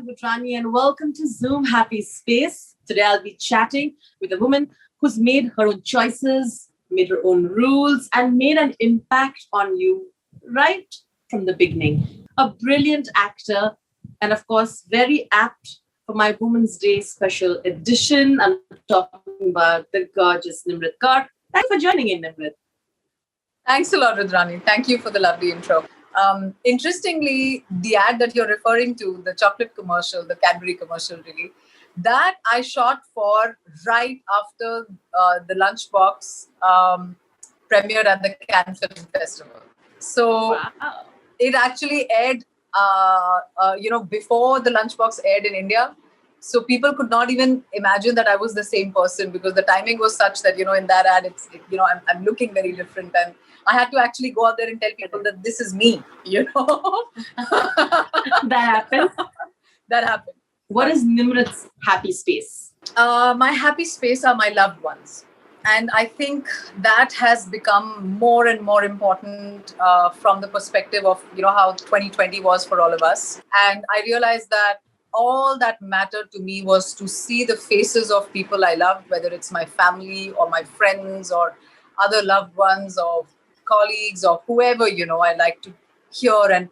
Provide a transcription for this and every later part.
Rudrani, and welcome to Zoom Happy Space. Today I'll be chatting with a woman who's made her own choices, made her own rules, and made an impact on you right from the beginning. A brilliant actor, and of course, very apt for my Women's Day special edition. I'm talking about the gorgeous Nimrat Kaur. Thanks for joining in, Nimrat. Thanks a lot, Rudrani. Thank you for the lovely intro. Interestingly, the ad that you're referring to, the chocolate commercial, the Cadbury commercial, really, that I shot for right after the Lunchbox premiered at the Cannes Film Festival. So Wow. it actually aired, before the Lunchbox aired in India. So people could not even imagine that I was the same person because the timing was such that, in that ad, I'm looking very different. And I had to actually go out there and tell people that this is me, That happened. That happened. What is Nimrat's happy space? My happy space are my loved ones. And I think that has become more and more important from the perspective of, how 2020 was for all of us. And I realized that all that mattered to me was to see the faces of people I loved, whether it's my family or my friends or other loved ones or colleagues or whoever, I like to hear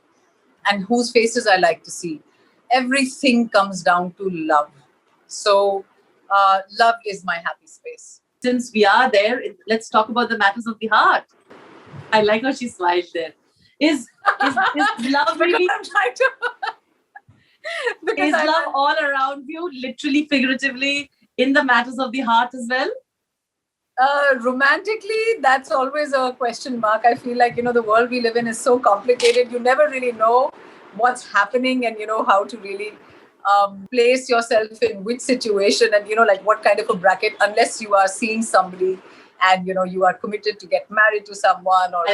and whose faces I like to see. Everything comes down to love. So love is my happy space. Since we are there, let's talk about the matters of the heart. I like how she smiled there. Is love really? I'm trying to. Is love all around you, literally, figuratively, in the matters of the heart as well? Romantically, that's always a question mark. I feel like, the world we live in is so complicated. You never really know what's happening and, how to really place yourself in which situation and, like what kind of a bracket, unless you are seeing somebody and, you are committed to get married to someone or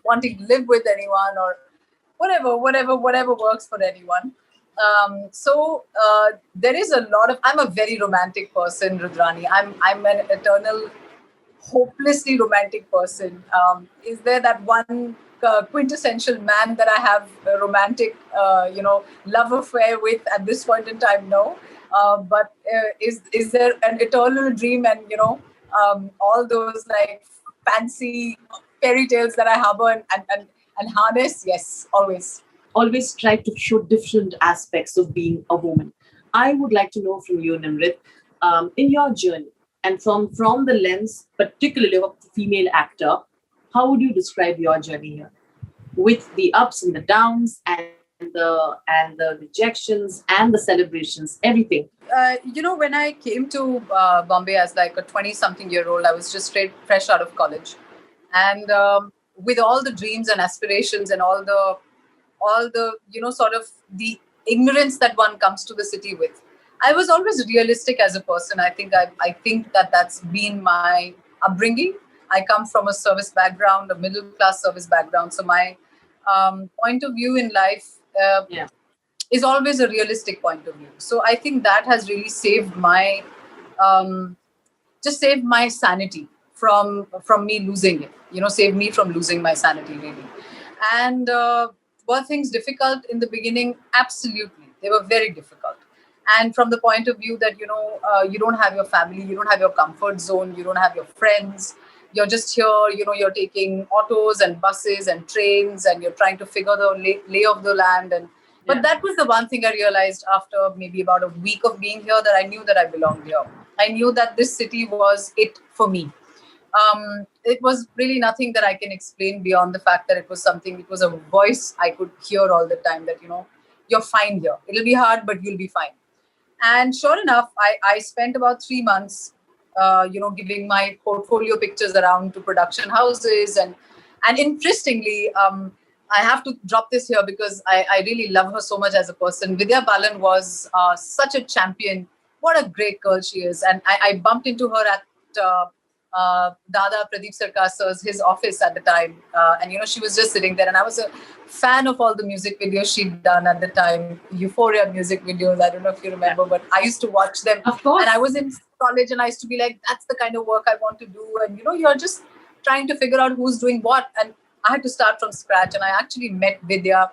wanting to live with anyone or whatever works for anyone. So there is a lot of, I'm a very romantic person, Rudrani. I'm an eternal, hopelessly romantic person. Is there that one quintessential man that I have a romantic, love affair with at this point in time? No. But is there an eternal dream and, all those like fancy fairy tales that I harbor and harness? Yes, always. Always try to show different aspects of being a woman. I would like to know from you, Nimrat, in your journey and from the lens, particularly of the female actor, how would you describe your journey here, with the ups and the downs and the rejections and the celebrations, everything? When I came to Bombay as like a 20-something-year-old, I was just fresh out of college, and with all the dreams and aspirations and all the sort of the ignorance that one comes to the city with. I was always realistic as a person. I think that's been my upbringing. I come from a service background, a middle class service background. So my point of view in life is always a realistic point of view. So I think that has really saved my sanity from me losing it. Saved me from losing my sanity really. And were things difficult in the beginning? Absolutely. They were very difficult. And from the point of view that, you don't have your family, you don't have your comfort zone, you don't have your friends, you're just here, you're taking autos and buses and trains and you're trying to figure the lay of the land. But that was the one thing I realized after maybe about a week of being here, that I knew that I belonged here. I knew that this city was it for me. It was really nothing that I can explain beyond the fact that it was a voice I could hear all the time that, you're fine here. It'll be hard, but you'll be fine. And sure enough, I spent about 3 months, giving my portfolio pictures around to production houses. And interestingly, I have to drop this here because I really love her so much as a person. Vidya Balan was such a champion. What a great girl she is. And I bumped into her at Dada Pradeep Sarkar sir's his office at the time, and she was just sitting there, and I was a fan of all the music videos she'd done at the time, Euphoria music videos. I don't know if you remember, but I used to watch them. Of course. And I was in college, and I used to be like, "That's the kind of work I want to do." And you're just trying to figure out who's doing what, and I had to start from scratch. And I actually met Vidya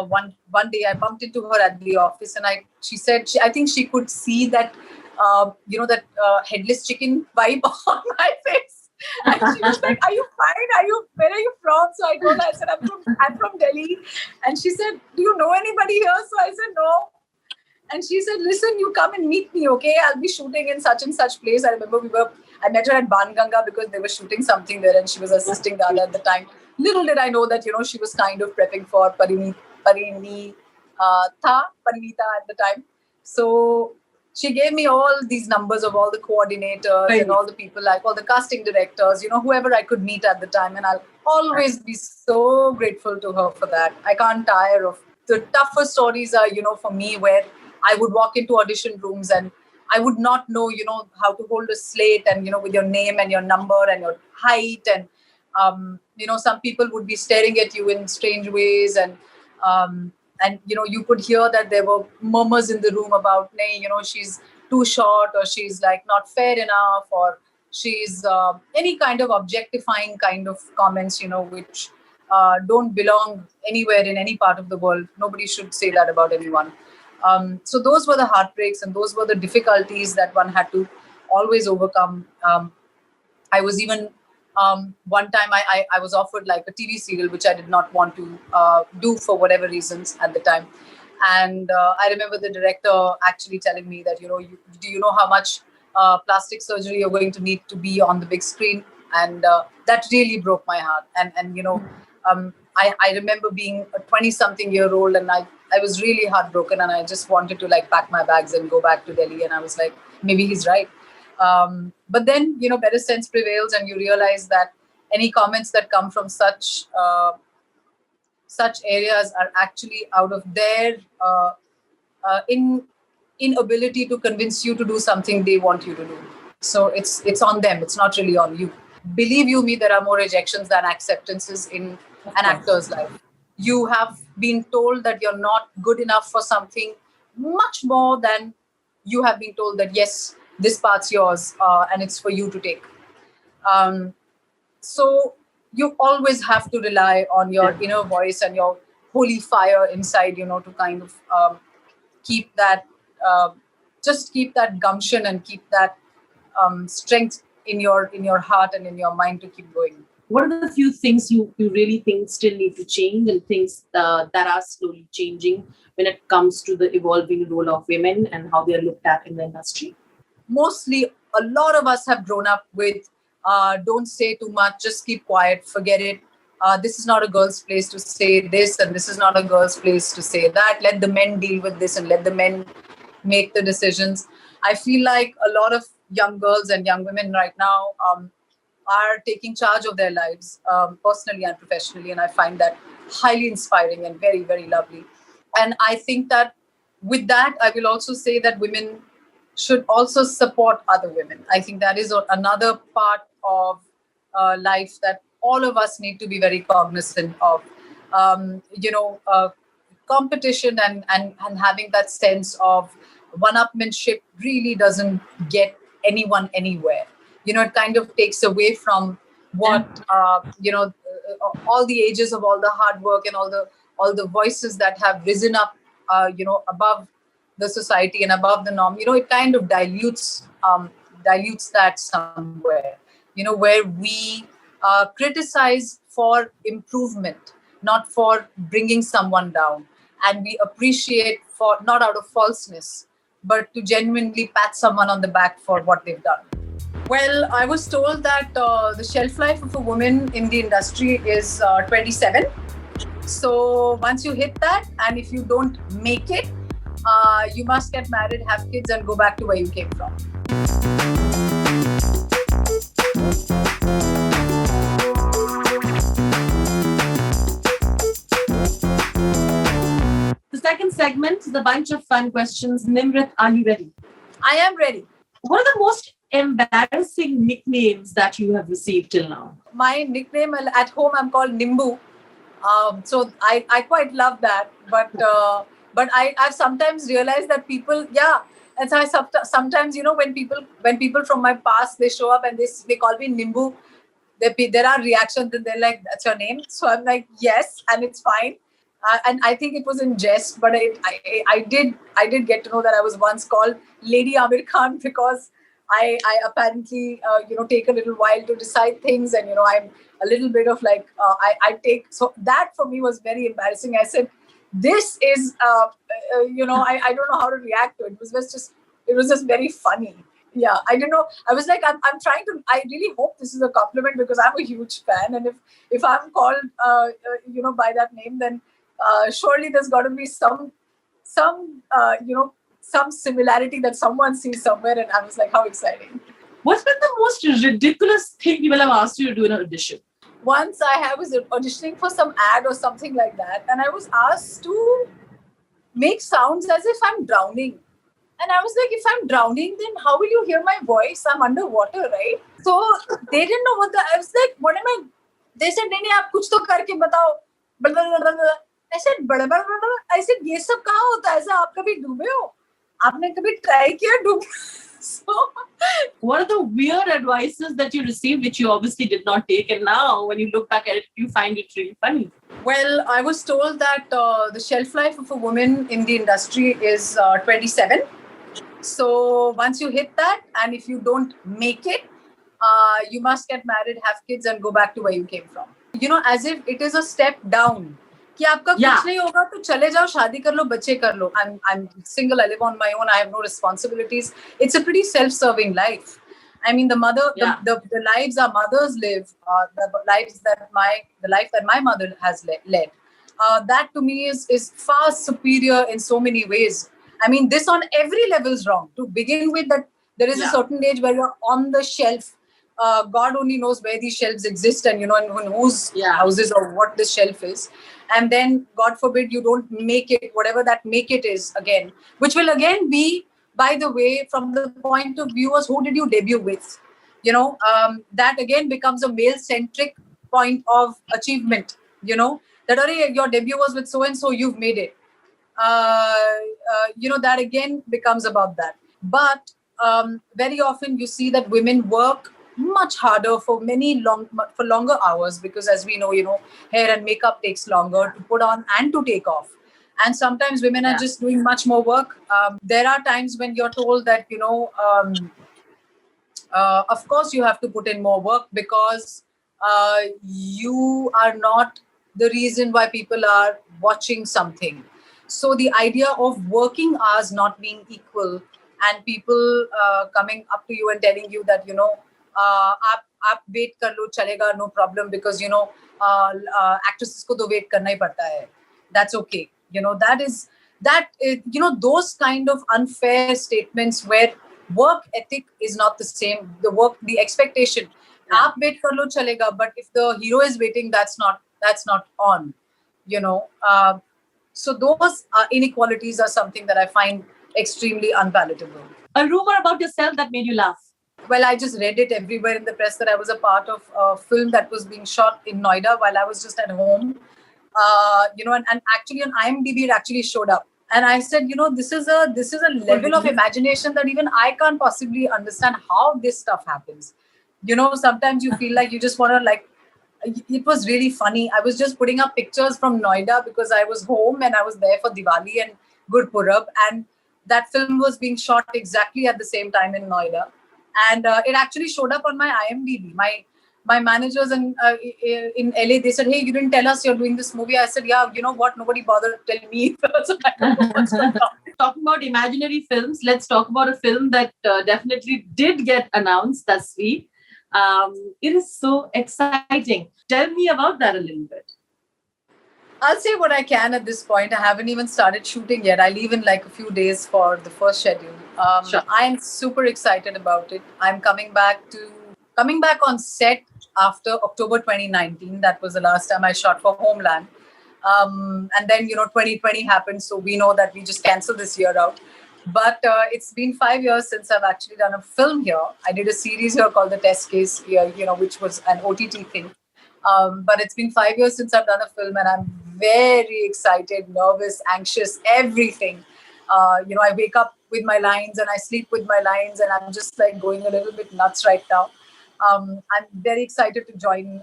One day I bumped into her at the office, and she said I think she could see that that headless chicken vibe on my face, and she was like, "Are you fine? Where are you from?" So I told her, I said, "I'm from Delhi," and she said, "Do you know anybody here?" So I said, "No." And she said, "Listen, you come and meet me, okay? I'll be shooting in such and such place." I remember I met her at Banganga because they were shooting something there, and she was assisting Dada at the time. Little did I know that, she was kind of prepping for Parinita at the time. So she gave me all these numbers of all the coordinators and all the people, like all the casting directors, whoever I could meet at the time. And I'll always be so grateful to her for that. I can't tire of the toughest stories are, for me, where I would walk into audition rooms and I would not know, how to hold a slate and, with your name and your number and your height. And, some people would be staring at you in strange ways. And you could hear that there were murmurs in the room about, nay, she's too short, or she's like not fair enough, or she's any kind of objectifying kind of comments, which don't belong anywhere in any part of the world. Nobody should say that about anyone. So those were the heartbreaks, and those were the difficulties that one had to always overcome. I was even one time I was offered like a TV serial which I did not want to do for whatever reasons at the time. And I remember the director actually telling me that, do you know how much plastic surgery you're going to need to be on the big screen? And that really broke my heart. I remember being a 20-something-year-old, and I was really heartbroken, and I just wanted to like pack my bags and go back to Delhi. And I was like, maybe he's right. But then, better sense prevails, and you realize that any comments that come from such areas are actually out of their inability to convince you to do something they want you to do. So it's on them. It's not really on you. Believe you me, there are more rejections than acceptances in an actor's life. You have been told that you're not good enough for something much more than you have been told that, yes, this part's yours, and it's for you to take. So you always have to rely on your inner voice and your holy fire inside, to kind of keep that, just keep that gumption and keep that strength in your heart and in your mind to keep going. What are the few things you really think still need to change, and things that are slowly changing when it comes to the evolving role of women and how they are looked at in the industry? Mostly, a lot of us have grown up with don't say too much, just keep quiet, forget it. This is not a girl's place to say this, and this is not a girl's place to say that. Let the men deal with this and let the men make the decisions. I feel like a lot of young girls and young women right now are taking charge of their lives, personally and professionally. And I find that highly inspiring and very, very lovely. And I think that with that, I will also say that women should also support other women. I think that is another part of life that all of us need to be very cognizant of. Competition and having that sense of one-upmanship really doesn't get anyone anywhere. It kind of takes away from what all the ages of all the hard work and all the voices that have risen up above the society and above the norm. It kind of dilutes that somewhere, where we criticize for improvement, not for bringing someone down, and we appreciate for not out of falseness, but to genuinely pat someone on the back for what they've done. Well, I was told that the shelf life of a woman in the industry is 27. So once you hit that, and if you don't make it, you must get married, have kids, and go back to where you came from. The second segment is a bunch of fun questions. Nimrat, are you ready? I am ready. What are the most embarrassing nicknames that you have received till now? My nickname at home, I'm called Nimbu. So I quite love that. But I've sometimes realized that people, and so I sometimes, when people from my past, they show up and they call me Nimbu. There are reactions and they're like, "That's your name?" So I'm like, "Yes," and it's fine. And I think it was in jest, but I did get to know that I was once called Lady Amir Khan because I apparently take a little while to decide things, and I'm a little bit of like I take, so that for me was very embarrassing. I said, this is I don't know how to react to it. It was just very funny. Yeah, I don't know. I was like, I'm trying to. I really hope this is a compliment because I'm a huge fan, and if I'm called by that name, then surely there's got to be some similarity that someone sees somewhere. And I was like, how exciting. What's been the most ridiculous thing people have asked you to do in an audition? Once I was auditioning for some ad or something like that, and I was asked to make sounds as if I'm drowning. And I was like, if I'm drowning, then how will you hear my voice? I'm underwater, right? So they didn't know what I was like, what am I? They said, nahi, aap kuch to karke batao. Blah, blah, blah, blah. I said, blah, blah, blah, blah. I said, ये सब कहाँ होता है? ऐसा आप कभी डूबे हो? आपने कभी try किया डूब? So, what are the weird advices that you received, which you obviously did not take, and now when you look back at it, you find it really funny? Well, I was told that the shelf life of a woman in the industry is 27. So once you hit that, and if you don't make it, you must get married, have kids, and go back to where you came from. As if it is a step down. कि आपका कुछ नहीं होगा तो चले जाओ, शादी कर लो, बच्चे कर लो. I'm single, I live on my own, I have no responsibilities. It's a pretty self-serving life. I mean, the lives our mothers live, the life that my mother has led, that to me is far superior in so many ways. I mean, this on every level is wrong. To begin with, that there is a certain age where you're on the shelf. God only knows where these shelves exist, and and whose houses or what this shelf is. And then, God forbid, you don't make it, whatever that make it is again, which will again be, by the way, from the point of view as who did you debut with? That again becomes a male-centric point of achievement. That your debut was with so and so, you've made it. That again becomes about that. But very often you see that women work much harder for longer hours, because as we know, hair and makeup takes longer to put on and to take off. And sometimes women are just doing much more work. There are times when you're told that, of course you have to put in more work because you are not the reason why people are watching something. So the idea of working hours not being equal, and people coming up to you and telling you that, आप wait कर लो, चलेगा, no problem, because actresses को तो wait करना ही पड़ता है. That's okay. Those kind of unfair statements where work ethic is not the same. The expectation. आप wait कर लो, चलेगा, but if the hero is waiting, that's not on. So those inequalities are something that I find extremely unpalatable. A rumor about yourself that made you laugh? Well, I just read it everywhere in the press that I was a part of a film that was being shot in Noida while I was just at home. And actually on IMDb it actually showed up. And I said, this is a level of imagination that even I can't possibly understand how this stuff happens. Sometimes you feel like you just want to it was really funny. I was just putting up pictures from Noida because I was home and I was there for Diwali and Gurpurab, and that film was being shot exactly at the same time in Noida. And it actually showed up on my IMDb. My managers in LA, they said, hey, you didn't tell us you're doing this movie. I said, yeah, you know what? Nobody bothered to tell me. So I don't know what's going on. Talking about imaginary films, let's talk about a film that definitely did get announced this week. It is so exciting. Tell me about that a little bit. I'll say what I can at this point. I haven't even started shooting yet. I leave in a few days for the first schedule. Sure. I'm super excited about it. I'm coming back on set after October 2019. That was the last time I shot for Homeland. And then 2020 happened, so we know that we just canceled this year out. But it's been 5 years since I've actually done a film here. I did a series here called The Test Case here, which was an OTT thing. But it's been 5 years since I've done a film, and I'm very excited, nervous, anxious, everything. I wake up with my lines and I sleep with my lines, and I'm just going a little bit nuts right now. I'm very excited to join,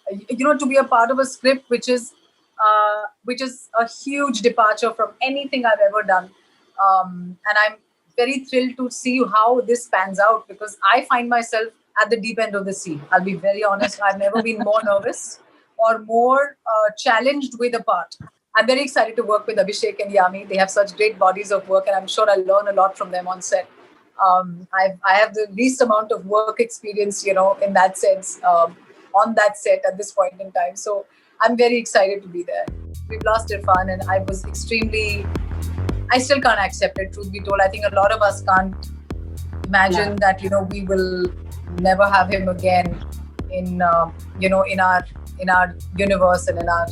to be a part of a script which is which is a huge departure from anything I've ever done. And I'm very thrilled to see how this pans out, because I find myself at the deep end of the sea. I'll be very honest. I've never been more nervous or more challenged with a part. I'm very excited to work with Abhishek and Yami. They have such great bodies of work, and I'm sure I'll learn a lot from them on set. I have the least amount of work experience, in that sense, on that set at this point in time. So I'm very excited to be there. We've lost Irfan, and I still can't accept it, truth be told. I think a lot of us can't imagine that, we will never have him again in, in our universe and in our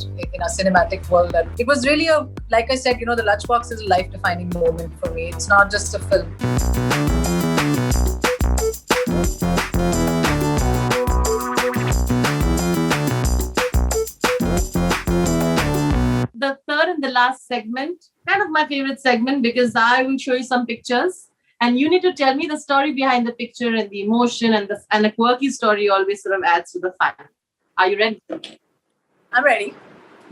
cinematic world. And it was really like I said, the Lunchbox is a life-defining moment for me. It's not just a film. The third and the last segment, kind of my favorite segment, because I will show you some pictures and you need to tell me the story behind the picture and the emotion, and the quirky story always sort of adds to the fun. Are you ready? I'm ready.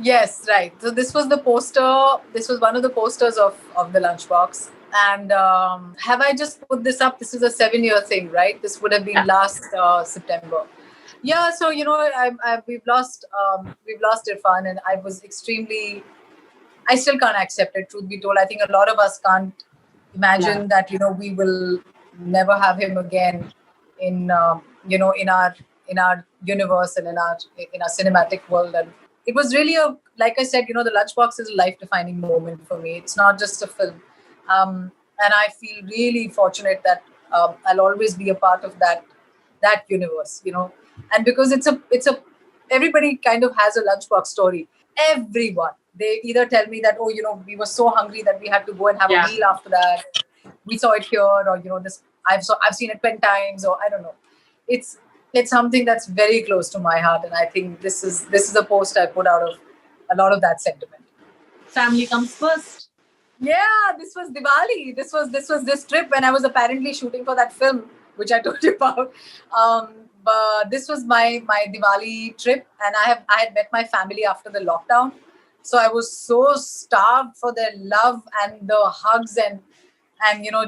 Yes, right. So this was the poster. This was one of the posters of the Lunchbox. And have I just put this up? This is a 7-year thing, right? This would have been last September. Yeah, so we've lost Irfan, and I still can't accept it, truth be told. I think a lot of us can't imagine that, we will never have him again in in our universe and in our cinematic world. And it was really like I said, the Lunchbox is a life-defining moment for me. It's not just a film. And I feel really fortunate that I'll always be a part of that universe, and because it's a everybody kind of has a Lunchbox story. Everyone, they either tell me that, we were so hungry that we had to go and have a meal after that. We saw it here, or this I've seen it 10 times, or I don't know. It's something that's very close to my heart, and I think this is a post I put out of a lot of that sentiment. Family comes first. Yeah, this was Diwali. This was this trip when I was apparently shooting for that film, which I told you about. But this was my Diwali trip, and I had met my family after the lockdown. So I was so starved for their love and the hugs and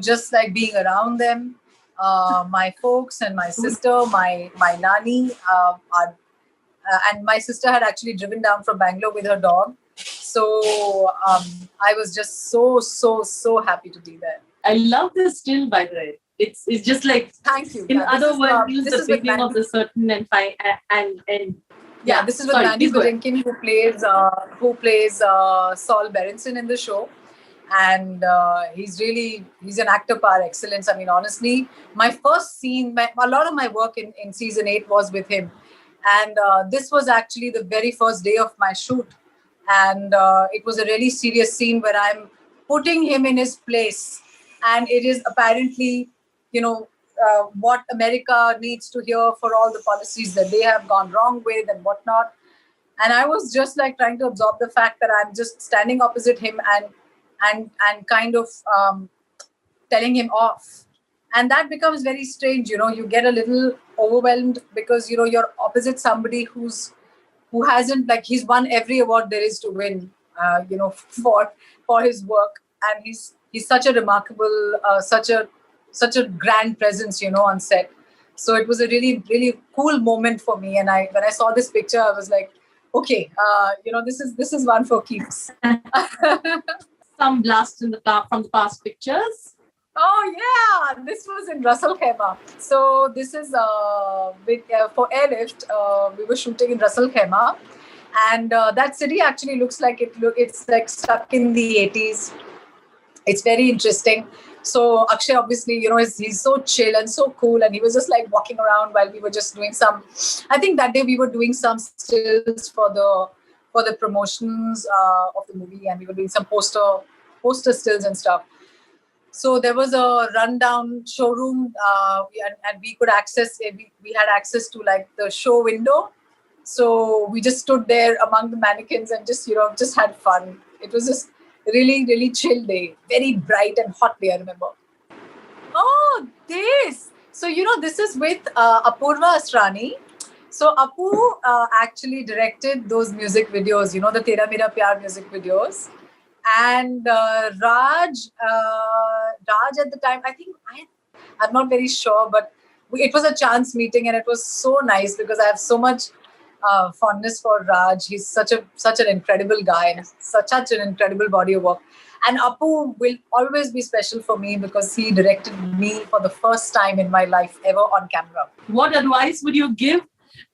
just like being around them. My folks and my sister, my nani, and my sister had actually driven down from Bangalore with her dog. So I was just so happy to be there. I love this still, by the way. It's just like, thank you. In other words, the beginning of the certain and fine and yeah, this is with Mandy Patinkin, who plays Saul Berenson in the show. And he's an actor par excellence. I mean, honestly, my first scene, a lot of my work in season 8 was with him. And this was actually the very first day of my shoot. And it was a really serious scene where I'm putting him in his place. And it is apparently, what America needs to hear for all the policies that they have gone wrong with and whatnot. And I was just like trying to absorb the fact that I'm just standing opposite him and kind of telling him off. And that becomes very strange, you get a little overwhelmed because, you're opposite somebody who hasn't, like, he's won every award there is to win, for his work. And he's such a remarkable, such a grand presence, on set. So it was a really, really cool moment for me. And when I saw this picture, I was like, okay, this is one for keeps. Some blast from the past pictures. Oh yeah, this was in Russell Khaimah. So this is for Airlift. We were shooting in Russell Khaimah, and that city actually looks like it's like stuck in the 80s. It's very interesting. So Akshay, obviously, he's so chill and so cool, and he was just like walking around while we were just doing some. I think that day we were doing some stills for the promotions of the movie, and we were doing some poster stills and stuff. So there was a rundown showroom, and we could access it. We had access to like the show window. So we just stood there among the mannequins and just had fun. It was just a really, really chill day, very bright and hot day, I remember. Oh, this. So, this is with Apurva Asrani. So Apu actually directed those music videos, the Tera Mera Pyar music videos. And Raj at the time, I'm not very sure, but it was a chance meeting, and it was so nice because I have so much fondness for Raj. He's such an incredible guy, and such an incredible body of work. And Apu will always be special for me because he directed me for the first time in my life ever on camera. What advice would you give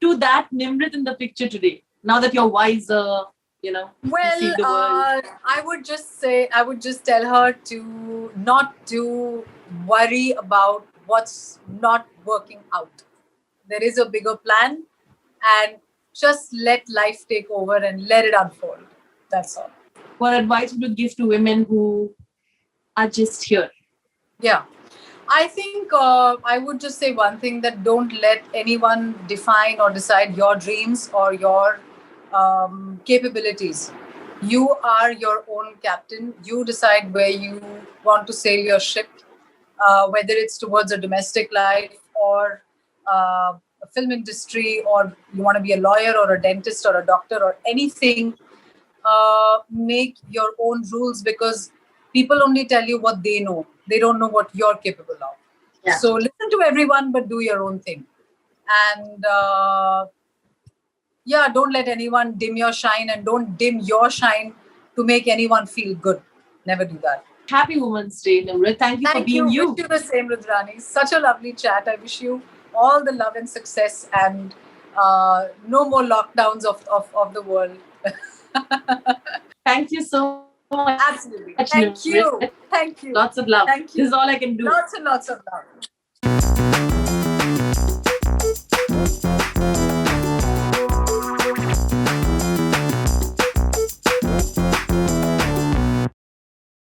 to that Nimrat in the picture today? Now that you're wiser, you Well, see the world. I would just tell her to not to worry about what's not working out. There is a bigger plan, and just let life take over and let it unfold. That's all. What advice would you give to women who are just here? Yeah. I think I would just say one thing, that don't let anyone define or decide your dreams or your capabilities. You are your own captain. You decide where you want to sail your ship, whether it's towards a domestic life or a film industry, or you want to be a lawyer or a dentist or a doctor or anything. Make your own rules, because people only tell you what they know. They don't know what you're capable of. Yeah. So listen to everyone, but do your own thing. And don't let anyone dim your shine, and don't dim your shine to make anyone feel good. Never do that. Happy Women's Day, Nimrat. Thank you for being you. Wish you the same, Rudrani. Such a lovely chat. I wish you all the love and success, and no more lockdowns of the world. Thank you so much. Absolutely. Thank you. Lots of love. Thank you. This is all I can do. Lots and lots of love.